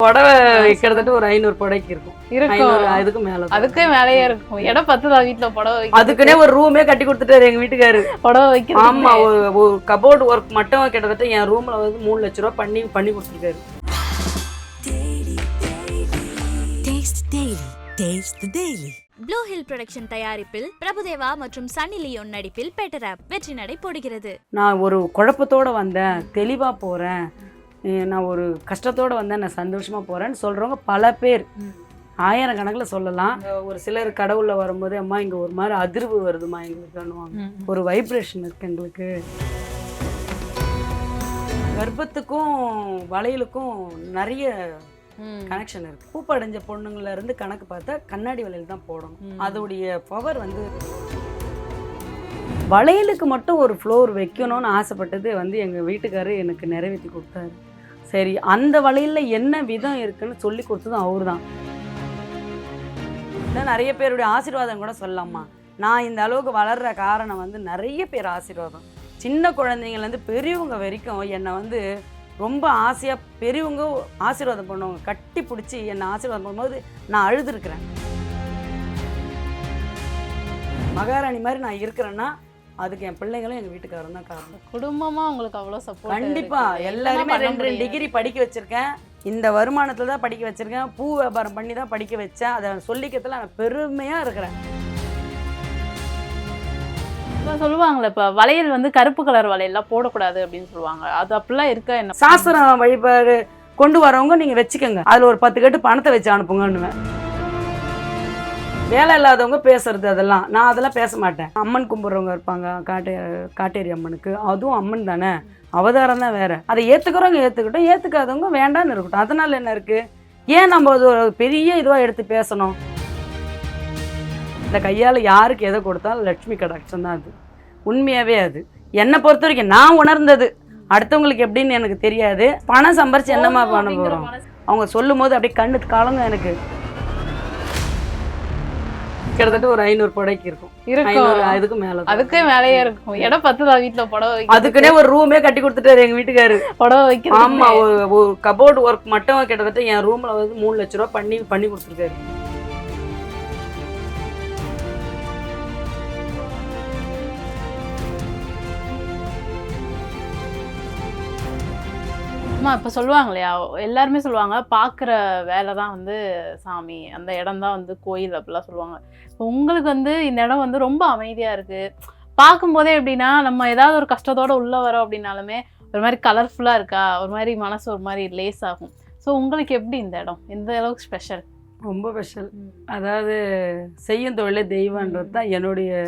புடவை கிட்டத்தட்ட ஒரு 500 புடவைக்கு இருக்கும். அதுக்கு மேல அதுக்கே மேலேயே இருக்கும். இடம் 10 தான் வீட்டுல புடவை. அதுக்குன்னே ஒரு ரூமே கட்டி கொடுத்துட்டாரு எங்க வீட்டுக்காரு புடவை வைக்க. ஆமா, ஒரு கபோர்டு ஒர்க் மட்டும் கிட்டத்தட்ட என் ரூம்ல வந்து 3 லட்சம் ரூபாய் பண்ணி கொடுத்துருக்காரு. ப்ளூ ஹில் ப்ரொடக்ஷன் தயாரிப்பில் பிரபுதேவா மற்றும் சன்னி லியோன் நடிப்பில் பெட்டர் ஆப் வெற்றி நடை போடுகிறது. நான் ஒரு குழப்பத்தோட வந்தேன், தெளிவா போறேன், நான் ஒரு கஷ்டத்தோட வந்தேன், நான் சந்தோஷமா போறேன்னு சொல்றவங்க பல பேர், ஆயிரக்கணக்கில் சொல்லலாம். ஒரு சிலர் கடவுள்ல வரும்போது அம்மா இங்க ஒரு மாதிரி அதிர்வு வருதுமா எங்களுக்கு, ஒரு வைப்ரேஷன் இருக்கு எங்களுக்கு. கர்ப்பத்துக்கும் வளையலுக்கும் நிறைய கனெக்ஷன் இருக்கு. பூப்படைஞ்ச பொண்ணுங்கள இருந்து கணக்கு பார்த்தா கண்ணாடி வளையல் தான் போடணும். அதோடைய பவர் வந்து வளையலுக்கு மட்டும் ஒரு ஃப்ளோர் வைக்கணும்னு ஆசைப்பட்டது வந்து எங்கள் வீட்டுக்காரரு எனக்கு நிறைவேற்றி கொடுத்தாரு. சரி, அந்த வளையலில் என்ன விதம் இருக்குன்னு சொல்லி கொடுத்ததும் அவரு தான். நிறைய பேருடைய ஆசீர்வாதம் கூட சொல்லலாமா. நான் இந்த அளவுக்கு வளர்ற காரணம் வந்து நிறைய பேர் ஆசீர்வாதம். சின்ன குழந்தைங்கள்லேருந்து பெரியவங்க வரைக்கும் என்னை வந்து ரொம்ப ஆசையாக பெரியவங்க ஆசீர்வாதம் பண்ணுவாங்க. கட்டி பிடிச்சி என்னை ஆசீர்வாதம் பண்ணும்போது நான் அழுதுருக்கிறேன். மகாராணி மாதிரி நான் இருக்கிறேன்னா அதுக்கு என் பிள்ளைங்களும் எங்கள் வீட்டுக்காரரும் தான் காரணம். குடும்பமாக உங்களுக்கு அவ்வளோ சப்போர்ட். கண்டிப்பாக எல்லாருமே 2 டிகிரி படிக்க வச்சுருக்கேன். இந்த வருமானத்தில் தான் படிக்க வச்சுருக்கேன். பூ வியாபாரம் பண்ணி தான் படிக்க வச்சேன். அதை சொல்லிக்கிறதுல நான் பெருமையாக இருக்கிறேன். சொல்லுவாங்களே இப்போ வளையல் வந்து கருப்பு கலர் வளையல்லாம் போடக்கூடாது அப்படின்னு சொல்லுவாங்க. அது அப்படிலாம் இருக்கா என்ன? சாஸ்திரம் வழிபாடு கொண்டு வரவங்க நீங்கள் வச்சுக்கோங்க, அதில் ஒரு 10 கட்டு பணத்தை வச்சு அனுப்புங்கன்னுவேன். வேலை இல்லாதவங்க பேசுறது அதெல்லாம், நான் அதெல்லாம் பேச மாட்டேன். அம்மன் கும்பிட்றவங்க இருப்பாங்க, காட்டேரி அம்மனுக்கு, அதுவும் அம்மன் தானே, அவதாரம் தான் வேற. அதை ஏற்றுக்கிறவங்க ஏற்றுக்கிட்டோம், ஏற்றுக்காதவங்க வேண்டான்னு இருக்கட்டும். அதனால என்ன இருக்குது? ஏன் நம்ம அது ஒரு பெரிய இதுவாக எடுத்து பேசணும்? இந்த கையால் யாருக்கு எதை கொடுத்தாலும் லட்சுமி கடாட்சம் தான். அது உண்மையாகவே அது என்னை பொறுத்த வரைக்கும் நான் உணர்ந்தது. அடுத்தவங்களுக்கு எப்படின்னு எனக்கு தெரியாது. பணம் சம்பாரிச்சு என்னமா பண்ண போகிறோம்? அவங்க சொல்லும் போது அப்படியே கண்ணு காலங்க. எனக்கு கிட்டத்தட்ட ஒரு 500 புடவைக்கு இருக்கும். அதுக்கு மேல அதுக்கே மேலேயே இருக்கும். இடம் 10 தான் வீட்டுல புடவை. அதுக்குன்னே ஒரு ரூமே கட்டி கொடுத்துட்டாரு எங்க வீட்டுக்காரு புடவை வைக்க. ஆமா, ஒரு கபோர்டு ஒர்க் மட்டும் கிட்டத்தட்ட என் ரூம்ல வந்து 3 லட்சம் ரூபாய் பண்ணி கொடுத்துருக்காரு. அம்மா இப்போ சொல்லுவாங்க இல்லையா, எல்லாருமே சொல்லுவாங்க பார்க்குற வேலை தான் வந்து சாமி, அந்த இடம் தான் வந்து கோயில் அப்படிலாம் சொல்லுவாங்க. இப்போ உங்களுக்கு வந்து இந்த இடம் வந்து ரொம்ப அமைதியாக இருக்குது. பார்க்கும்போதே எப்படின்னா நம்ம ஏதாவது ஒரு கஷ்டத்தோடு உள்ளே வரோம் அப்படின்னாலுமே ஒரு மாதிரி கலர்ஃபுல்லாக இருக்கா, ஒரு மாதிரி மனசு ஒரு மாதிரி லேஸ் ஆகும். ஸோ உங்களுக்கு எப்படி இந்த இடம் எந்த அளவுக்கு ஸ்பெஷல்? ரொம்ப ஸ்பெஷல். அதாவது செய்யும் தொழிலே தெய்வன்றது தான் என்னுடைய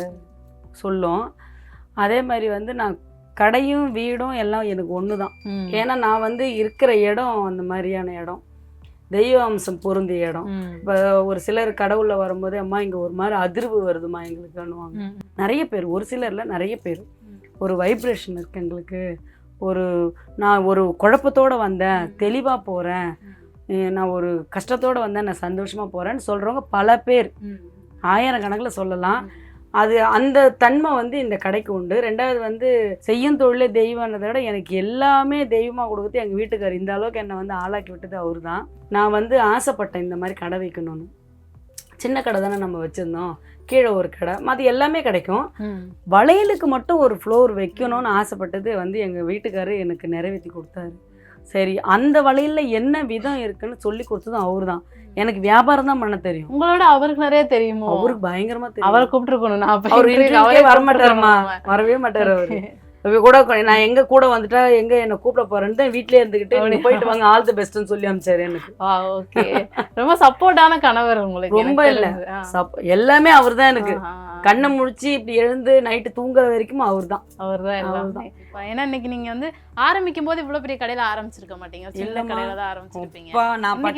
சொல்லும். அதே மாதிரி வந்து நான் கடையும் வீடும் எல்லாம் எனக்கு ஒன்று தான். ஏன்னா நான் வந்து இருக்கிற இடம் அந்த மாதிரியான இடம், தெய்வ அம்சம் பொருந்திய இடம். இப்போ ஒரு சிலர் கடவுளில் வரும்போது அம்மா இங்கே ஒரு மாதிரி அதிர்வு வருதுமா எங்களுக்குன்னுவாங்க. நிறைய பேர், ஒரு சிலரில் நிறைய பேர், ஒரு வைப்ரேஷன் இருக்குது எங்களுக்கு. நான் ஒரு குழப்பத்தோடு வந்தேன், தெளிவாக போகிறேன், நான் ஒரு கஷ்டத்தோடு வந்தேன், நான் சந்தோஷமாக போகிறேன்னு சொல்கிறவங்க பல பேர், ஆயிரக்கணக்கில் சொல்லலாம். அது அந்த தன்மை வந்து இந்த கடைக்கு உண்டு. ரெண்டாவது வந்து செய்யும் தொழிலே தெய்வம்ன்றதை விட எனக்கு எல்லாமே தெய்வமாக கொடுக்குறது எங்கள் வீட்டுக்கார். இந்த அளவுக்கு என்னை வந்து ஆளாக்கி விட்டது அவர் தான். நான் வந்து ஆசைப்பட்டேன் இந்த மாதிரி கடை வைக்கணும்னு. சின்ன கடை தானே நம்ம வச்சுருந்தோம், கீழே ஒரு கடை, அது எல்லாமே கிடைக்கும். வளையலுக்கு மட்டும் ஒரு ஃப்ளோர் வைக்கணும்னு ஆசைப்பட்டது வந்து எங்கள் வீட்டுக்காரரு எனக்கு நிறைவேற்றி கொடுத்தாரு. சரி, அந்த வளையலில் என்ன விதம் இருக்குன்னு சொல்லி கொடுத்ததும் அவரு தான். எனக்கு வியாபாரம் தான் பண்ண தெரியும். உங்களோட அவருக்கு நிறைய தெரியுமோ? அவருக்கு பயங்கரமா தெரியும். அவரை கூப்பிட்டுருக்கணும். அவரே வரமாட்டாருமா, வரவே மாட்டாரு அவரு. கூட நான் எங்க கூட வந்துட்டா எங்க என்ன கூப்பிட போறேன்னு வீட்லயே இருந்துகிட்டு போயிட்டு வாங்க, ஆல் தி பெஸ்ட்னு சொல்லி அனுப்பிச்சாரு எனக்கு. ஓகே, ரொம்ப சப்போர்ட்டான கணவர் உங்களுக்கு. ரொம்ப இல்ல, எல்லாமே அவர் தான் எனக்கு. கண்ணை முடிச்சு இப்படி எழுந்து நைட்டு தூங்குற வரைக்கும் அவர் தான். ஏன்னா இன்னைக்கு நீங்க வந்து ஆரம்பிக்கும் போது இவ்வளவு பெரிய கடையில ஆரம்பிச்சிருக்க மாட்டீங்க, சின்ன கடையில தான் ஆரம்பிச்சிருப்பீங்க.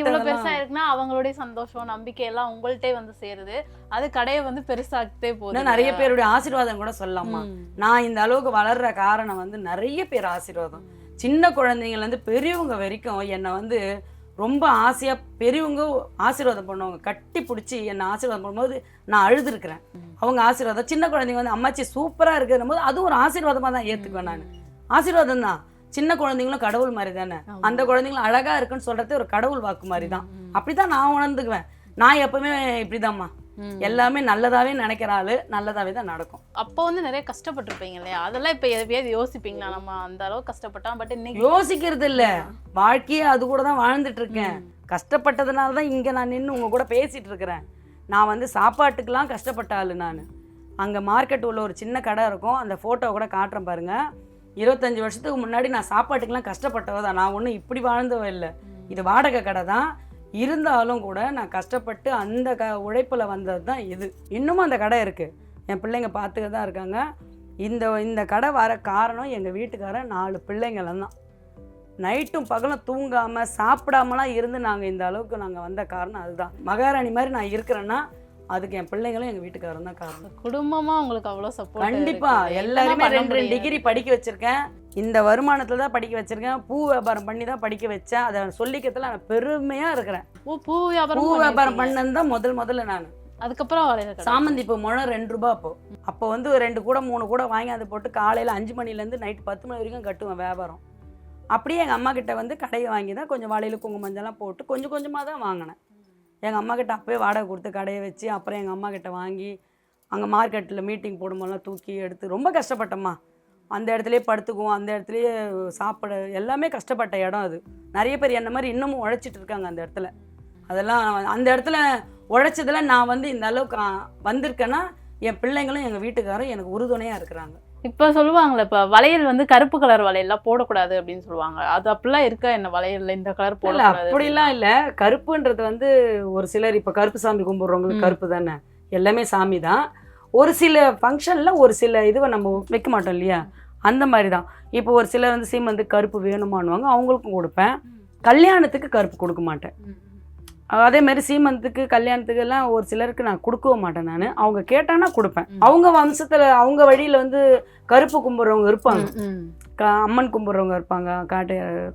இவ்வளவு பெருசா இருக்குன்னா அவங்களுடைய சந்தோஷம் நம்பிக்கை எல்லாம் உங்கள்ட்டே வந்து சேருது. அது கடையை வந்து பெருசாக்கிட்டே போகுது. நிறைய பேருடைய ஆசீர்வாதம் கூட சொல்லலாமா. நான் இந்த அளவுக்கு வளர்ற காரணம் வந்து நிறைய பேர் ஆசீர்வாதம். சின்ன குழந்தைங்கள்ல இருந்து பெரியவங்க வரைக்கும் என்னை வந்து ரொம்ப ஆசையாக பெரியவங்க ஆசீர்வாதம் பண்ணுவாங்க. கட்டி பிடிச்சி என்னை ஆசீர்வாதம் பண்ணும்போது நான் அழுதுருக்கிறேன். அவங்க ஆசீர்வாதம். சின்ன குழந்தைங்க வந்து அம்மாச்சி சூப்பராக இருக்குதுன்னும் போது அது ஒரு ஆசீர்வாதமாக தான் ஏற்றுக்குவேன் நான். ஆசீர்வாதம் தான். சின்ன குழந்தைங்களும் கடவுள் மாதிரி தானே. அந்த குழந்தைங்களும் அழகா இருக்குன்னு சொல்றது ஒரு கடவுள் வாக்கு மாதிரி தான். அப்படிதான் நான் உணர்ந்துக்குவேன். நான் எப்பவுமே இப்படிதாம்மா, எல்லாமே நல்லதாவே நினைக்கிற ஆளு, நல்லதாவே தான் நடக்கும். அப்போ வந்து நிறைய கஷ்டப்பட்டிருப்பீங்க இல்லையா, அதெல்லாம் இப்ப எதையாவது யோசிப்பீங்களா? நம்ம அந்த அளவு கஷ்டப்பட்டோம், பட் இன்னைக்கு யோசிக்கிறது இல்ல, வாழ்க்கையே அது கூட தான் வாழ்ந்துட்டு இருக்கேன். கஷ்டப்பட்டதுனால தான் இங்க நான் நின்று உங்க கூட பேசிட்டு இருக்கிறேன். நான் வந்து சாப்பாட்டுக்கெல்லாம் கஷ்டப்பட்ட ஆளு. நான் அங்க மார்க்கெட் உள்ள ஒரு சின்ன கடை இருக்கும், அந்த போட்டோ கூட காட்டுறேன் பாருங்க. 25 வருஷத்துக்கு முன்னாடி நான் சாப்பாட்டுக்கெல்லாம் கஷ்டப்பட்டவ தான். நான் ஒன்றும் இப்படி வாழ்ந்தவ இல்லை. இது வாடகை கடை தான் இருந்தாலும் கூட நான் கஷ்டப்பட்டு அந்த உழைப்பில் வந்தது தான் இது. இன்னமும் அந்த கடை இருக்குது, என் பிள்ளைங்க பார்த்துக்க தான் இருக்காங்க. இந்த கடை வர காரணம் எங்கள் வீட்டுக்காரன் 4 பிள்ளைங்களும் தான். நைட்டும் பகலும் தூங்காமல் சாப்பிடாமலாம் இருந்து நாங்கள் இந்த அளவுக்கு நாங்கள் வந்த காரணம் அதுதான். மகாராணி மாதிரி நான் இருக்கிறேன்னா அதுக்கு என் பிள்ளைங்களும் எங்கள் வீட்டுக்காரரும் தான் காரணம். குடும்பமாக உங்களுக்கு அவ்வளோ சப்போர்ட். கண்டிப்பாக. எல்லாருமே 2 டிகிரி படிக்க வச்சுருக்கேன். இந்த வருமானத்தில் தான் படிக்க வச்சுருக்கேன். பூ வியாபாரம் பண்ணி தான் படிக்க வச்சேன். அதை சொல்லிக்கிறதுல நான் பெருமையாக இருக்கிறேன். பூ வியாபாரம் பண்ணது தான் முதல்ல நான். அதுக்கப்புறம் சாமந்தி பூ முழம் 2 ரூபா. அப்போ வந்து 2 கூட 3 கூட வாங்கி அதை போட்டு காலையில் 5 மணிலேருந்து நைட்டு 10 மணி வரைக்கும் கட்டுவேன் வியாபாரம். அப்படியே எங்கள் அம்மா கிட்ட வந்து கடையை வாங்கி தான் கொஞ்சம் வாழையில் குங்குமம் மஞ்சள்லாம் போட்டு கொஞ்சம் கொஞ்சமாக தான் வாங்கினேன். எங்கள் அம்மா கிட்ட அப்போயே வாடகை கொடுத்து கடையை வச்சு அப்புறம் எங்கள் அம்மா கிட்ட வாங்கி அங்கே மார்க்கெட்டில் மீட்டிங் போடும்போதெல்லாம் தூக்கி எடுத்து ரொம்ப கஷ்டப்பட்டம்மா. அந்த இடத்துலையே படுத்துக்குவோம், அந்த இடத்துலையே சாப்பிட, எல்லாமே கஷ்டப்பட்ட இடம் அது. நிறைய பேர் என்ன மாதிரி இன்னமும் உழைச்சிட்டு இருக்காங்க அந்த இடத்துல. அதெல்லாம் அந்த இடத்துல உழைச்சதில் நான் வந்து இந்த அளவுக்கு வந்திருக்கேன்னா என் பிள்ளைங்களும் எங்கள் வீட்டுக்காரும் எனக்கு உறுதுணையாக இருக்கிறாங்க. இப்போ சொல்லுவாங்களே, இப்போ வளையல் வந்து கருப்பு கலர் வளையல்லாம் போடக்கூடாது அப்படின்னு சொல்லுவாங்க. அது அப்படிலாம் இருக்கா என்ன? வளையல்ல இந்த கலர் போடக்கூடாது அப்படிலாம் இல்லை. கருப்புன்றது வந்து ஒரு சிலர் இப்போ கருப்பு சாமி கும்பிட்றவங்களுக்கு கருப்பு தானே, எல்லாமே சாமி தான். ஒரு சில ஃபங்க்ஷனில் ஒரு சில இதுவை நம்ம வைக்க மாட்டோம் இல்லையா, அந்த மாதிரி தான். இப்போ ஒரு சிலர் வந்து சீமந்து கருப்பு வேணுமானுவாங்க, அவங்களுக்கும் கொடுப்பேன். கல்யாணத்துக்கு கருப்பு கொடுக்க மாட்டேன். அதே மாதிரி சீமந்தத்துக்கு கல்யாணத்துக்கு எல்லாம் ஒரு சிலருக்கு நான் கொடுக்கவும் மாட்டேன். நான் அவங்க கேட்டாங்கன்னா கொடுப்பேன். அவங்க வம்சத்துல அவங்க வழியில வந்து கருப்பு கும்பிட்றவங்க இருப்பாங்க, அம்மன் கும்பிட்றவங்க இருப்பாங்க.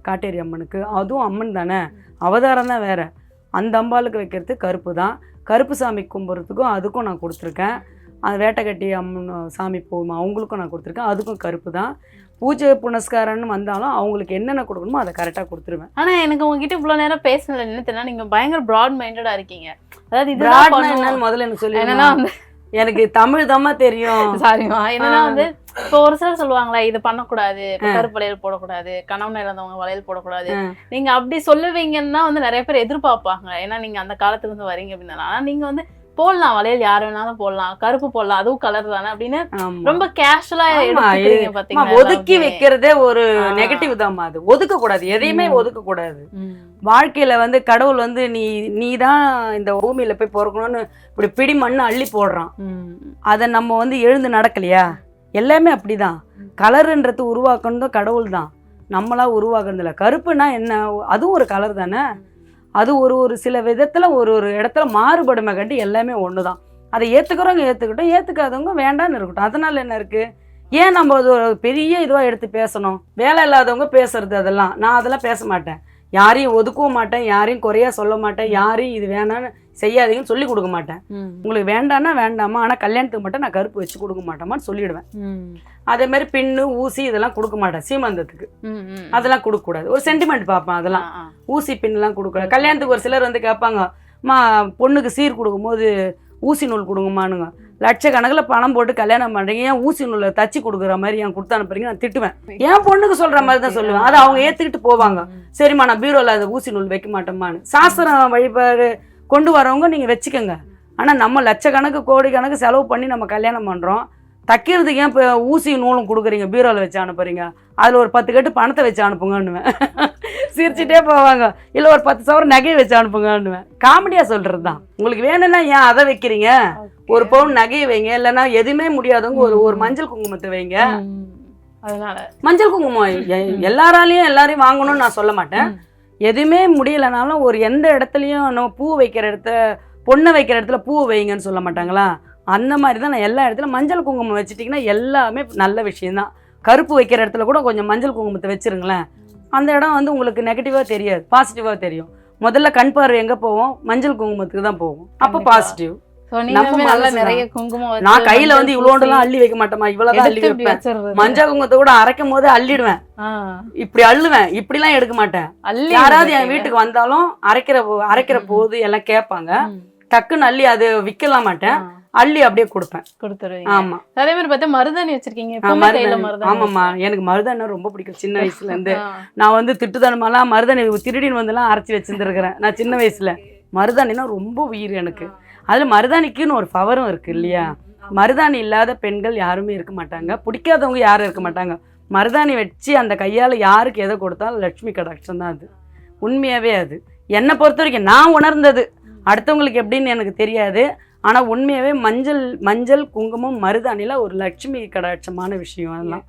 காட்டேரி அம்மனுக்கு அதுவும் அம்மன் தானே, அவதாரம் தான் வேற. அந்த அம்பாளுக்கு வைக்கிறது கருப்பு தான். கருப்பு சாமி கும்பிட்றதுக்கும் அதுக்கும் நான் கொடுத்துருக்கேன். அந்த வேட்டைக்கட்டி அம்மன் சாமி போகும் அவங்களுக்கும் நான் கொடுத்துருக்கேன், அதுக்கும் கருப்பு தான். பூஜை புனஸ்காரன்னு வந்தாலும் அவங்களுக்கு என்னென்ன கொடுக்கணுமோ அதை கரெக்டாக கொடுத்துருவேன். ஆனால் எனக்கு உங்ககிட்ட இவ்வளோ நேரம் பேசினது என்ன தெரியல, நீங்கள் பயங்கர ப்ராட் மைண்டடாக இருக்கீங்க. அதாவது இது என்னன்னு முதல்ல எனக்கு சொல்லி, என்னன்னா வந்து எனக்கு தமிழ் தாம்மா தெரியும். சாரிமா. என்னன்னா வந்து இப்போ ஒரு சிலர் சொல்லுவாங்களே இது பண்ணக்கூடாது, கருப்பு வளையல் போடக்கூடாது, கணவன் இழந்தவங்க வளையல் போடக்கூடாது, நீங்க அப்படி சொல்லுவீங்கன்னா வந்து நிறைய பேர் எதிர்பார்ப்பாங்க. ஏன்னா நீங்க அந்த காலத்துல இருந்து வரீங்க அப்படின்னா. ஆனா நீங்க வந்து போடலாம், வளையல் யார் வேணாலும் போடலாம், கருப்பு போடலாம், அதுவும் கலர் தானே அப்படின்னு ரொம்ப கேஷுவலா எடுத்துக்கிறீங்க. பாத்தீங்கன்னா ஒதுக்கி வைக்கிறதே ஒரு நெகட்டிவ் தான்மா. அது ஒதுக்க கூடாது, எதையுமே ஒதுக்க கூடாது. வாழ்க்கையில வந்து கடவுள் வந்து நீ தான் இந்த பூமியில போய் பிறக்கணும்னு இப்படி பிடி மண்ணு அள்ளி போடுறான். அதை நம்ம வந்து எழுந்து நடக்கலையா? எல்லாமே அப்படிதான். கலருன்றது உருவாக்கணும் கடவுள் தான், நம்மளா உருவாக்குறது இல்லை. கருப்புனா என்ன, அதுவும் ஒரு கலர் தானே. அது ஒரு சில விதத்துல ஒரு இடத்துல மாறுபடுமை கட்டி எல்லாமே ஒன்று தான். அதை ஏற்றுக்கிறவங்க ஏற்றுக்கிட்டோம், ஏற்றுக்காதவங்க வேண்டான்னு இருக்கட்டும். அதனால என்ன இருக்கு? ஏன் நம்ம அது ஒரு பெரிய இதுவாக எடுத்து பேசணும்? வேலை இல்லாதவங்க பேசுறது அதெல்லாம், நான் அதெல்லாம் பேச மாட்டேன். யாரையும் ஒதுக்கவும் மாட்டேன், யாரையும் குறையா சொல்ல மாட்டேன், யாரையும் இது வேணான்னு செய்யாதீங்கன்னு சொல்லி கொடுக்க மாட்டேன். உங்களுக்கு வேண்டான்னா வேண்டாமா, ஆனால் கல்யாணத்துக்கு மட்டும் நான் கருப்பு வச்சு கொடுக்க மாட்டேமான்னு சொல்லிடுவேன். அதே மாதிரி பின்னு ஊசி இதெல்லாம் கொடுக்க மாட்டேன். சீமந்தத்துக்கு அதெல்லாம் கொடுக்கக்கூடாது, ஒரு சென்டிமெண்ட் பார்ப்பேன். அதெல்லாம் ஊசி பின்னெல்லாம் கொடுக்கூடாது. கல்யாணத்துக்கு ஒரு சிலர் வந்து கேட்பாங்க, பொண்ணுக்கு சீர் கொடுக்கும்போது ஊசி நூல் கொடுங்கம்மானுங்க. லட்சக்கணக்கில் பணம் போட்டு கல்யாணம் பண்ணுறீங்க, ஏன் ஊசி நூலை தச்சு கொடுக்குற மாதிரி ஏன் கொடுத்து அனுப்புறீங்க? நான் திட்டுவேன். என் பொண்ணுக்கு சொல்கிற மாதிரி தான் சொல்லுவேன். அதை அவங்க ஏற்றுக்கிட்டு போவாங்க. சரிம்மா நான் பீரோவில் அதை ஊசி நூல் வைக்க மாட்டேம்மான்னு. சாஸ்திரம் வழிபாடு கொண்டு வரவங்க நீங்கள் வச்சுக்கோங்க. ஆனால் நம்ம லட்சக்கணக்கு கோடி கணக்கு செலவு பண்ணி நம்ம கல்யாணம் பண்ணுறோம், தைக்கிறதுக்கு ஏன் இப்போ ஊசி நூலும் கொடுக்குறீங்க, பீரோவில் வச்சு அனுப்புறீங்க? அதில் ஒரு 10 கட்டு பணத்தை வச்சு அனுப்புங்கன்னுவேன். சிரிச்சுட்டே போவாங்க. இல்லை ஒரு 10 சவரம் நகையை வச்சு அனுப்புங்கன்னுவேன். காமெடியாக சொல்கிறது தான். உங்களுக்கு வேணும்னா ஏன் அதை வைக்கிறீங்க? ஒரு பவுன் நகையை வைங்க, இல்லைன்னா எதுவுமே முடியாதவங்க ஒரு மஞ்சள் குங்குமத்தை வைங்க. அதனால மஞ்சள் குங்குமம் எல்லாரையும் வாங்கணும்னு நான் சொல்ல மாட்டேன். எதுவுமே முடியலைனாலும் ஒரு எந்த இடத்துலையும் நம்ம பூ வைக்கிற இடத்த, பொண்ணை வைக்கிற இடத்துல பூ வைங்கன்னு சொல்ல மாட்டாங்களா? அந்த மாதிரி தான் நான் எல்லா இடத்துலையும் மஞ்சள் குங்குமம் வச்சுட்டிங்கன்னா எல்லாமே நல்ல விஷயந்தான். கருப்பு வைக்கிற இடத்துல கூட கொஞ்சம் மஞ்சள் குங்குமத்தை வச்சுருங்களேன், அந்த இடம் வந்து உங்களுக்கு நெகட்டிவாக தெரியாது, பாசிட்டிவாக தெரியும். முதல்ல கண் பார்வை எங்கே போவோம்? மஞ்சள் குங்குமத்துக்கு தான் போவோம். அப்போ பாசிட்டிவ். So, நீங்களுமே நல்ல நிறைய குங்குமம் வச்சு, நான் கையில வந்து மஞ்சள் இவ்வளோண்டெல்லாம் அள்ளி வைக்க மாட்டேமா, இவ்வளவுதான் அள்ளி எடுத்து இப்படி வைப்பேன். வச்சிடுறது. மஞ்சள் குங்குமத்தை கூட அரைக்கும் போது அள்ளிடுவேன், இப்படி அள்ளுவேன், இப்படிலாம் எடுக்க மாட்டேன். அள்ளி யாராவது என் வீட்டுக்கு வந்தாலும் அரைக்கிற போது எல்லாம் கேட்பாங்க, டக்குன்னு அள்ளி அது விக்கலாம் மாட்டேன், அள்ளி அப்படியே கொடுப்பேன். கொடுத்துருவீங்க. ஆமா அதே மாதிரி பார்த்தா மருதாணி வச்சிருக்கீங்க. எப்பவுமே கையில மருதாணி. ஆமாம்மா, எனக்கு மருதாணி ரொம்ப பிடிக்கும் சின்ன வயசுல இருந்து. நான் வந்து திட்டுத்தனமாலாம் மருதாணி திருடின்னு வந்துலாம் அரைச்சி வச்சிருந்துருக்கிறேன் நான் சின்ன வயசுல. மருதாணினா ரொம்ப உயிர் எனக்கு. அதுல மருதாணிக்குன்னு ஒரு பவரும் இருக்கு இல்லையா. மருதாணி இல்லாத பெண்கள் யாருமே இருக்க மாட்டாங்க, பிடிக்காதவங்க யாரும் இருக்க மாட்டாங்க. மருதாணி வச்சு அந்த கையால் யாருக்கு எதை கொடுத்தாலும் லட்சுமி கடாட்சம் தான் அது. உண்மையாகவே அது என்னை பொறுத்த வரைக்கும் நான் உணர்ந்தது, அடுத்தவங்களுக்கு எப்படின்னு எனக்கு தெரியாது. ஆனால் உண்மையாகவே மஞ்சள் குங்குமம் மருதாணியில் ஒரு லட்சுமி கடாட்சமான விஷயம் அதெல்லாம்.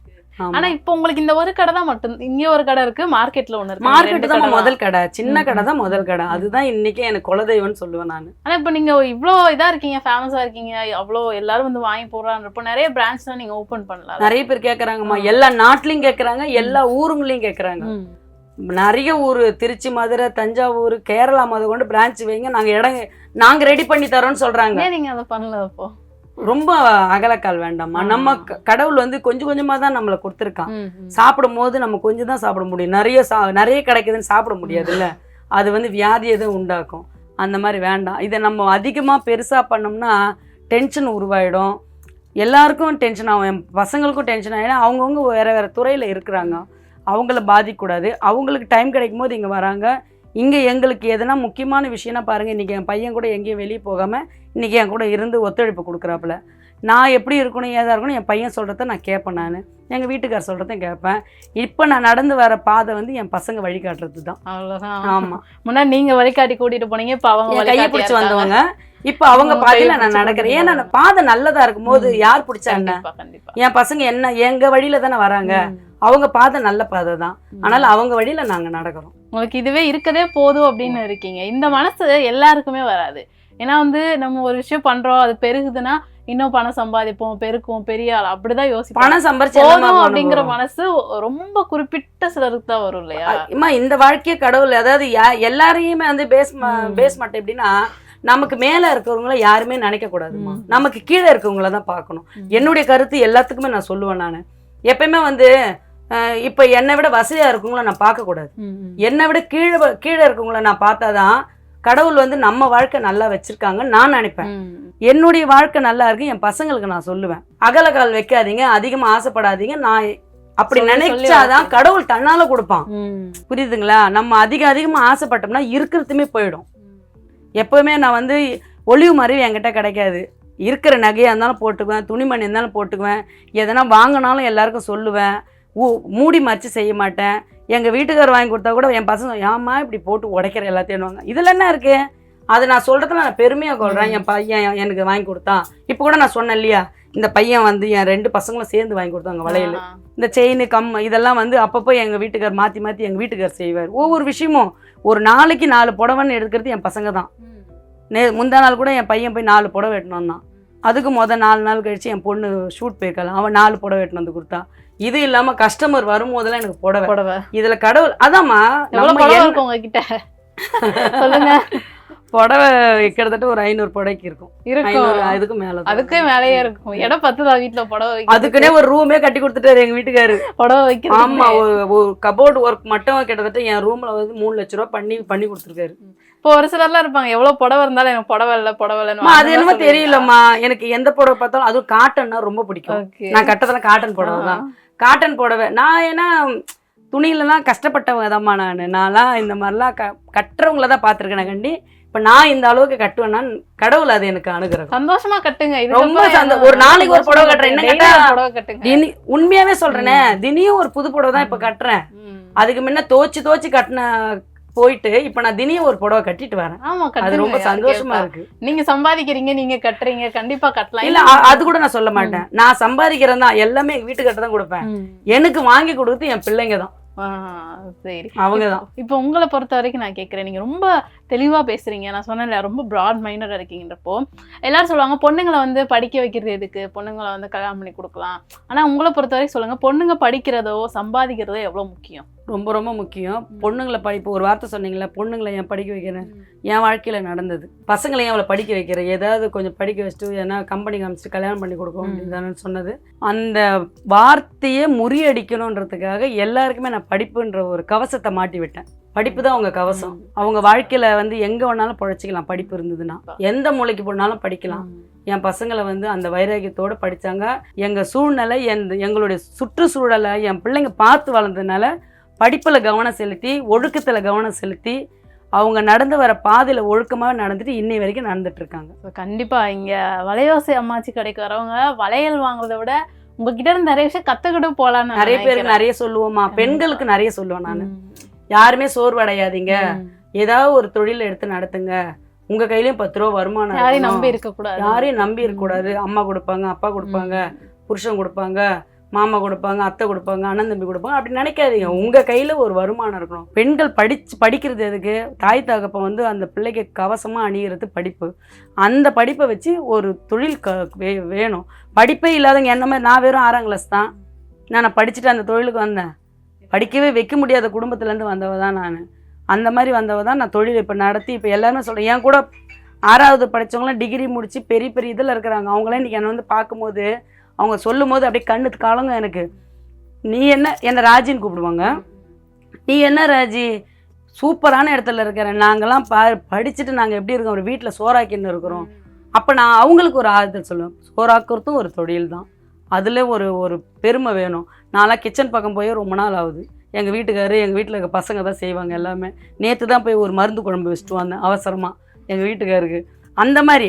ஆனா இப்போ உங்களுக்கு இந்த ஒரு கடை தான் மட்டும், இங்க ஒரு கடை இருக்கு, மார்க்கெட்ல ஒண்ணு இருக்கு. மார்க்கெட் தான் முதல் கடை, சின்ன கடை தான் முதல் கடை. அதுதான் இன்னைக்கு எனக்கு குலதெய்வம்னு சொல்லுவேன் நான். ஆனா இப்போ நீங்க இவ்ளோ இதா இருக்கீங்க, ஃபேமஸா இருக்கீங்க, அவ்வளோ எல்லாரும் வந்து வாங்கி போடுறான்றப்போ நிறைய பிரான்ச்லாம் நீங்க ஓபன் பண்ணலாம். நிறைய பேர் கேட்கறாங்கம்மா, எல்லா நாட்டிலையும் கேட்கறாங்க, எல்லா ஊருங்களையும் கேட்கறாங்க. நிறைய ஊர், திருச்சி, மதுரை, தஞ்சாவூர், கேரளா முத கொண்டு பிரான்ச் வைங்க, நாங்க ரெடி பண்ணி தரோம்னு சொல்றாங்க. நீங்க அதை பண்ணல? அப்போ ரொம்ப அகலக்கால் வேண்டாமா. நம்ம கடவுள் வந்து கொஞ்சம் கொஞ்சமா தான் நம்மளை கொடுத்துருக்கான். சாப்பிடும் போது நம்ம கொஞ்சம் தான் சாப்பிட முடியும், நிறைய கிடைக்குதுன்னு சாப்பிட முடியாது இல்ல. அது வந்து வியாதியை தான் உண்டாக்கும். அந்த மாதிரி வேண்டாம். இதை நம்ம அதிகமா பெருசா பண்ணோம்னா டென்ஷன் உருவாயிடும், எல்லாருக்கும் டென்ஷன் ஆகும், என் பசங்களுக்கும் டென்ஷன் ஆகிடும். அவங்கவுங்க வேற துறையில இருக்கிறாங்க, அவங்கள பாதிக்கக்கூடாது. அவங்களுக்கு டைம் கிடைக்கும் போது இங்கே வராங்க. இங்கே எங்களுக்கு எதனா முக்கியமான விஷயம்னா பாருங்கள், இன்றைக்கி என் பையன் கூட எங்கேயும் வெளியே போகாமல் இன்றைக்கி என் கூட இருந்து ஒத்துழைப்பு கொடுக்குறாப்புல. நான் எப்படி இருக்கணும் ஏதா இருக்கணும் என் பையன் சொல்கிறத நான் கேட்பேன், நான் எங்கள் வீட்டுக்கார் சொல்கிறதையும் கேட்பேன். இப்போ நான் நடந்து வர பாதை வந்து என் பசங்க வழிகாட்டுறது தான். அவ்வளோதான். ஆமாம், முன்னாடி நீங்கள் வழிகாட்டி கூட்டிகிட்டு போனீங்க, இப்போ அவங்க கையை பிடிச்சி வந்தவங்க, இப்போ அவங்க பாதையில நான் நடக்கிறேன். ஏன்னா அந்த பாதை நல்லதா இருக்கும் போது யார் பிடிச்சா என்ன, என் பசங்க என்ன எங்க வழியில தானே வராங்க, அவங்க பாதை நல்ல பாதை தான், அதனால அவங்க வழியில நாங்க நடக்கிறோம். உங்களுக்கு இதுவே இருக்கதே போதும் அப்படின்னு இருக்கீங்க. இந்த மனசு எல்லாருக்குமே வராது. ஏன்னா வந்து நம்ம ஒரு விஷயம் பண்றோம், அது பெருகுதுன்னா இன்னும் பணம் சம்பாதிப்போம், பெருக்கும், பெரிய ஆள், அப்படிதான் யோசிப்போம். பணம் சம்பாதிச்சு போதும் அப்படிங்கிற மனசு ரொம்ப குறிப்பிட்ட சிலருக்கு தான் வரும் இல்லையா. இந்த வாழ்க்கைய கடவுள், அதாவது எல்லாரையுமே வந்து பேஸ் மாட்டேன் எப்படின்னா, நமக்கு மேல இருக்கிறவங்கள யாருமே நினைக்க கூடாதுமா, நமக்கு கீழே இருக்கவங்கள தான் பார்க்கணும். என்னுடைய கருத்து எல்லாத்துக்குமே நான் சொல்லுவேன். நான் எப்பயுமே வந்து இப்ப என்னை விட வசதியா இருக்கவங்கள நான் பார்க்க கூடாது, என்னை விட கீழே இருக்கவங்கள நான் பார்த்தாதான் கடவுள் வந்து நம்ம வாழ்க்கை நல்லா வச்சிருக்காங்கன்னு நான் நினைப்பேன். என்னுடைய வாழ்க்கை நல்லா இருக்கு, என் பசங்களுக்கு நான் சொல்லுவேன், அகலக்கால் வைக்காதீங்க, அதிகமா ஆசைப்படாதீங்க. நான் அப்படி நினைச்சாதான் கடவுள் தன்னால கொடுப்பான். புரியுதுங்களா? நம்ம அதிகமா ஆசைப்பட்டோம்னா இருக்கிறதுமே போயிடும். எப்பவுமே நான் வந்து ஒளிவு மறைவு என்கிட்ட கிடைக்காது. இருக்கிற நகையாக இருந்தாலும் போட்டுக்குவேன், துணிமணி இருந்தாலும் போட்டுக்குவேன், எதனா வாங்கினாலும் எல்லாருக்கும் சொல்லுவேன், மூடி மறைச்சு செய்ய மாட்டேன். எங்கள் வீட்டுக்காரர் வாங்கி கொடுத்தா கூட என் பசங்க ஏம்மா இப்படி போட்டு உடைக்கிற எல்லாத்தையும், இதில் என்ன இருக்கு, அதை நான் சொல்கிறதுல நான் பெருமையாக கொள்கிறேன். என் பையன் எனக்கு வாங்கி கொடுத்தான். இப்போ கூட நான் சொன்னேன் இல்லையா, இந்த பையன் வந்து என் 2 பசங்களும் சேர்ந்து வாங்கி கொடுத்தாங்க வளையல், இந்த செயின், இதெல்லாம் வந்து அப்பப்போ எங்கள் வீட்டுக்கார் மாற்றி எங்கள் வீட்டுக்கார் செய்வார். ஒவ்வொரு விஷயமும் ஒரு நாளைக்கு 4 புடவைன்னு எடுக்கிறது என் பசங்க தான். முந்தா நாள் கூட என் பையன் போய் 4 புடவை வெட்டணும் தான். அதுக்கு 4 நாள் கழிச்சு என் பொண்ணு ஷூட் போயிருக்கலாம், அவன் 4 புடவை வெட்டணும் வந்து கொடுத்தா. இது இல்லாம கஸ்டமர் வரும்போதெல்லாம் எனக்கு புடவை. இதுல கடவுள் அதாம்மா, உங்ககிட்ட சொல்லுங்க. புடவை கிட்டத்தட்ட ஒரு 500 புடவைக்கு இருக்கும். 500 அதுக்கு மேல, அதுக்கே மேலேயே இருக்கும். இடம் 10 தான் வீட்டுல புடவை. அதுக்குன்னே ஒரு ரூமே கட்டி கொடுத்துட்டாரு எங்க வீட்டுக்காரு புடவை வைக்க. ஆமா, ஒரு கபோர்டு ஒர்க் மட்டும் கிட்டத்தட்ட என் ரூம்ல வந்து 3 லட்ச ரூபா பண்ணி கொடுத்துருக்காரு. இப்போ ஒரு சிலர்லாம் இருப்பாங்க, எவ்வளவு புடவை இருந்தாலும் எனக்கு புடவை இல்ல. அது என்னமோ தெரியலம்மா, எனக்கு எந்த புடவை பார்த்தாலும் அதுவும் காட்டன்னா ரொம்ப பிடிக்கும். நான் கட்டதெல்லாம் காட்டன் புடவை தான், காட்டன் புடவை. நான் ஏன்னா துணியிலலாம் கஷ்டப்பட்டவங்க தான்மா நான்லாம் இந்த மாதிரிலாம் கட்டுறவங்கள தான் பார்த்துருக்கேன் கண்டி. இப்ப நான் இந்த அளவுக்கு கட்டுவேன்னா கடவுள் அது எனக்கு அனுகிரகம். சந்தோஷமா கட்டுங்க, ரொம்ப ஒரு நாளைக்கு ஒரு புடவை கட்டுறேன். என்ன கேட்டா உண்மையாவே சொல்றேனே, தினியும் ஒரு புது புடவை தான் இப்ப கட்டுறேன். அதுக்கு முன்ன தோச்சு கட்டின போயிட்டு இப்ப நான் தினியும் ஒரு புடவை கட்டிட்டு வரேன். அது ரொம்ப சந்தோஷமா இருக்கு. நீங்க சம்பாதிக்கிறீங்க, நீங்க கட்டுறீங்க, கண்டிப்பா கட்டலாம். இல்ல அது கூட நான் சொல்ல மாட்டேன், நான் சம்பாதிக்கிறேன் தான், எல்லாமே எங்க வீட்டுக்கிட்ட தான் கொடுப்பேன். எனக்கு வாங்கி கொடுத்து என் பிள்ளைங்க தான், சரி, அவங்கதான். இப்போ உங்களை பொறுத்த வரைக்கும் நான் கேட்கிறேன், நீங்க ரொம்ப தெளிவாக பேசுகிறீங்க. நான் சொன்னேன்ல ரொம்ப ப்ராட் மைண்டடாக இருக்கீங்கன்றப்போ எல்லாரும் சொல்லுவாங்க பொண்ணுங்களை வந்து படிக்க வைக்கிறது எதுக்கு, பொண்ணுங்களை வந்து கல்யாணம் பண்ணி கொடுக்கலாம். ஆனால் உங்களை பொறுத்தவரைக்கும் சொல்லுங்கள், பொண்ணுங்க படிக்கிறதோ சம்பாதிக்கிறதோ எவ்வளோ முக்கியம்? ரொம்ப ரொம்ப முக்கியம். பொண்ணுங்களை படிப்பு ஒரு வார்த்தை சொன்னீங்களே, பொண்ணுங்களை ஏன் படிக்க வைக்கிறேன், என் வாழ்க்கையில் நடந்தது. பசங்களை ஏன் அவளை படிக்க வைக்கிறேன், ஏதாவது கொஞ்சம் படிக்க வச்சுட்டு ஏன்னா கம்பெனி காமிச்சிட்டு கல்யாணம் பண்ணி கொடுக்கும் அப்படின்னு சொன்னது. அந்த வார்த்தையை முறியடிக்கணுன்றதுக்காக எல்லாருக்குமே நான் படிப்புன்ற ஒரு கவசத்தை மாட்டி விட்டேன். படிப்பு தான் அவங்க கவசம். அவங்க வாழ்க்கையில வந்து எங்க வேணாலும் பழச்சிக்கலாம். படிப்பு இருந்ததுன்னா எந்த மூளைக்கு போனாலும் படிக்கலாம். என் பசங்களை வந்து அந்த வைராகியத்தோடு படித்தாங்க. எங்கள் சூழ்நிலை எங்களுடைய சுற்றுச்சூழலை என் பிள்ளைங்க பார்த்து வளர்ந்ததுனால படிப்பில் கவனம் செலுத்தி ஒழுக்கத்தில் கவனம் செலுத்தி அவங்க நடந்து வர பாதையில் ஒழுக்கமாக நடந்துட்டு இன்னை வரைக்கும் நடந்துட்டு இருக்காங்க. கண்டிப்பாக இங்கே வளையோசை அம்மாச்சி கடைக்கு வரவங்க வளையல் வாங்குறத விட உங்ககிட்ட இருந்து நிறைய விஷயம் கற்றுக்கிட்டு போகலான்னு நிறைய பேருக்கு நிறைய சொல்லுவோமா, பெண்களுக்கு நிறைய சொல்லுவேன் நான். யாருமே சோர்வடையாதீங்க, ஏதாவது ஒரு தொழில் எடுத்து நடத்துங்க. உங்க கையிலயும் 10 ரூபா வருமானம், யாரையும் நம்பி இருக்கக்கூடாது. யாரையும் நம்பி இருக்கக்கூடாது. அம்மா கொடுப்பாங்க, அப்பா கொடுப்பாங்க, புருஷன் கொடுப்பாங்க, மாமா கொடுப்பாங்க, அத்தை கொடுப்பாங்க, அண்ணன் தம்பி கொடுப்பாங்க, அப்படி நினைக்காதீங்க. உங்க கையில ஒரு வருமானம் இருக்கணும். பெண்கள் படிக்கிறது எதுக்கு, தாய் தகப்ப வந்து அந்த பிள்ளைக்கு கவசமா அணிகிறது படிப்பு. அந்த படிப்பை வச்சு ஒரு தொழில் வேணும். படிப்பே இல்லாதவங்க என்ன மாதிரி, நான் வெறும் 6ஆம் கிளாஸ் தான், நான் படிச்சுட்டு அந்த தொழிலுக்கு வந்தேன். படிக்கவே வைக்க முடியாத குடும்பத்துலேருந்து வந்தவ தான் நான். அந்த மாதிரி வந்தவ தான் நான் தொழில் இப்போ நடத்தி இப்போ எல்லாருமே சொல்கிறேன். என் கூட 6வது படித்தவங்களாம் டிகிரி முடித்து பெரிய பெரிய இதில் இருக்கிறாங்க. அவங்களாம் இன்றைக்கி என்னை வந்து பார்க்கும்போது அவங்க சொல்லும் போது அப்படியே கண்ணுக்கு காலங்க எனக்கு. நீ என்னை ராஜின்னு கூப்பிடுவாங்க. நீ என்ன ராஜி, சூப்பரான இடத்துல இருக்கிற, நாங்கள்லாம் படிச்சுட்டு நாங்கள் எப்படி இருக்கோம், ஒரு வீட்டில் சோறாக்கின்னு இருக்கிறோம். அப்போ நான் அவங்களுக்கு ஒரு ஆறுதல் சொல்லுவேன். சோறாக்குறதும் ஒரு தொழில் தான், அதில் ஒரு பெருமை வேணும். நான்லாம் கிச்சன் பக்கம் போய் ரொம்ப நாள் ஆகுது. எங்கள் வீட்டுக்காரு எங்கள் வீட்டில் இருக்க பசங்க தான் செய்வாங்க எல்லாமே. நேற்று தான் போய் ஒரு மருந்து குழம்பு வச்சுட்டு வந்தேன் அவசரமாக எங்கள் வீட்டுக்காருக்கு. அந்த மாதிரி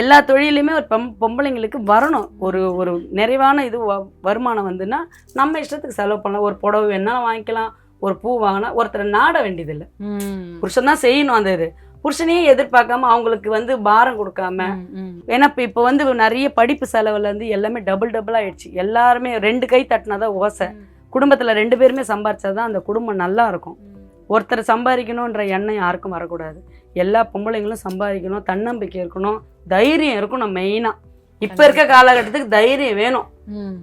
எல்லா தொழிலையுமே ஒரு பொம்பளைங்களுக்கு வரணும். ஒரு நிறைவான இது வருமானம் வந்துன்னா நம்ம இஷ்டத்துக்கு செலவு பண்ணலாம். ஒரு புடவை வேணாலும் வாங்கிக்கலாம், ஒரு பூ வாங்கினா ஒருத்தரை நாட வேண்டியதில்லை. புருஷன் தான் செய்யணும். அந்த இது புருஷனையே எதிர்பார்க்காம அவங்களுக்கு வந்து பாரம் கொடுக்காம. ஏன்னா இப்போ வந்து நிறைய படிப்பு செலவுல இருந்து எல்லாமே டபுள் ஆயிடுச்சு. எல்லாருமே 2 கை தட்டினாதான் ஓசை. குடும்பத்தில் 2 பேருமே சம்பாரிச்சாதான் அந்த குடும்பம் நல்லா இருக்கும். ஒருத்தர் சம்பாதிக்கணுன்ற எண்ணம் யாருக்கும் வரக்கூடாது. எல்லா பொம்பளைங்களும் சம்பாதிக்கணும், தன்னம்பிக்கை இருக்கணும், தைரியம் இருக்கணும். மெயினாக இப்போ இருக்க காலகட்டத்துக்கு தைரியம் வேணும்.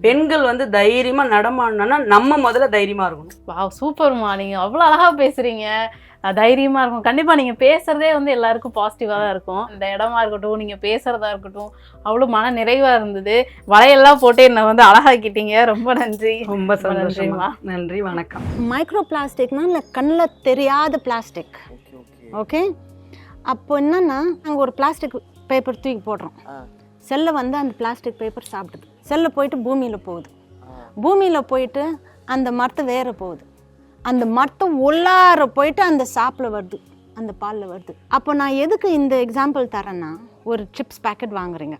பெண்கள் வந்து தைரியமா நடமாடணும்னா நம்ம முதல்ல தைரியமா இருக்கணும். வாவ், சூப்பர்மா, நீங்க அவ்வளோ அழகா பேசுறீங்க. தைரியமா இருக்கும். கண்டிப்பா நீங்க பேசுறதே வந்து எல்லாருக்கும் பாசிட்டிவா தான் இருக்கும். இந்த இடமா இருக்கட்டும், நீங்க பேசுறதா இருக்கட்டும், அவ்வளோ மன நிறைவா இருந்தது. வலையெல்லாம் போட்டு என்ன வந்து அழகாக்கிட்டீங்க. ரொம்ப நன்றி. ரொம்ப சந்தோஷமா. நன்றி, வணக்கம். மைக்ரோ பிளாஸ்டிக்னா இல்லை கண்ணில் தெரியாத பிளாஸ்டிக். ஓகே, அப்போ என்னன்னா நாங்கள் ஒரு பிளாஸ்டிக் பேப்பர் தூக்கி போடுறோம். செல்லை வந்து அந்த பிளாஸ்டிக் பேப்பர் சாப்பிடுது. செல்லை போயிட்டு பூமியில் போகுது. பூமியில் போயிட்டு அந்த மரத்தை வேற போகுது. அந்த மரத்தை உள்ளார போயிட்டு அந்த சாப்பில் வருது, அந்த பாலில் வருது. அப்போ நான் எதுக்கு இந்த எக்ஸாம்பிள் தரேன்னா, ஒரு சிப்ஸ் பேக்கெட் வாங்குறீங்க,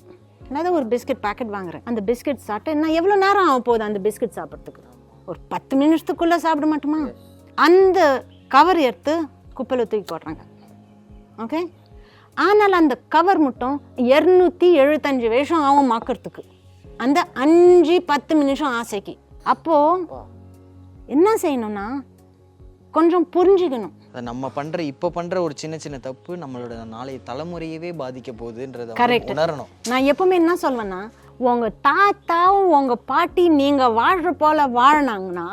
அதாவது ஒரு பிஸ்கட் பேக்கெட் வாங்குறேன். அந்த பிஸ்கட் சாப்பிட்டு என்ன எவ்வளோ நேரம் ஆக போகுது அந்த பிஸ்கட் சாப்பிட்றதுக்கு? ஒரு 10 நிமிஷத்துக்குள்ளே சாப்பிட மாட்டோமா? அந்த கவர் எடுத்து குப்பையில் தூக்கி போடுறாங்க. ஓகே, ஆனால் அந்த கவர் மட்டும் 275 வருஷம் ஆகும் மாக்கிறதுக்கு, அந்த 5-10 நிமிஷம் ஆசைக்கு. அப்போது என்ன செய்யணும்னா கொஞ்சம் புரிஞ்சுக்கணும். நம்ம இப்போ பண்ற ஒரு சின்ன தப்பு நம்மளோட நாளைய தலைமுறையவே பாதிக்க போகுதுன்றத உணரணும். நான் எப்பவுமே என்ன சொல்வேன்னா, உங்க தாத்தாவும் உங்க பாட்டி நீங்க வாழ்ற போல வாழனாங்கன்னா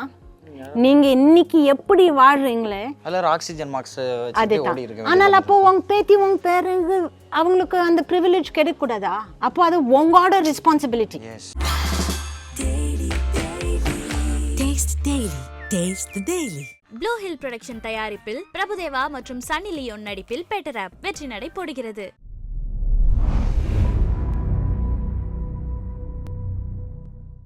நீங்க இன்னைக்கு எப்படி வாழ்றீங்களே எல்லாரும் ஆக்சிஜன் மாஸ்க் அதுதான். ஆனால் அப்போ உங்க பேத்தி உங்க பேருக்கு அவங்களுக்கு அந்த ப்ரிவிலேஜ் கிடைக்க கூடாதா? அப்போ அது உங்களோட ரெஸ்பான்சிபிலிட்டி. ப்ளூ ஹில் புரொடக்ஷன் தயாரிப்பில் பிரபுதேவா மற்றும் சன்னி லியோன் நடிப்பில் பெட்டர் ஆப் வெற்றி நடை போடுகிறது.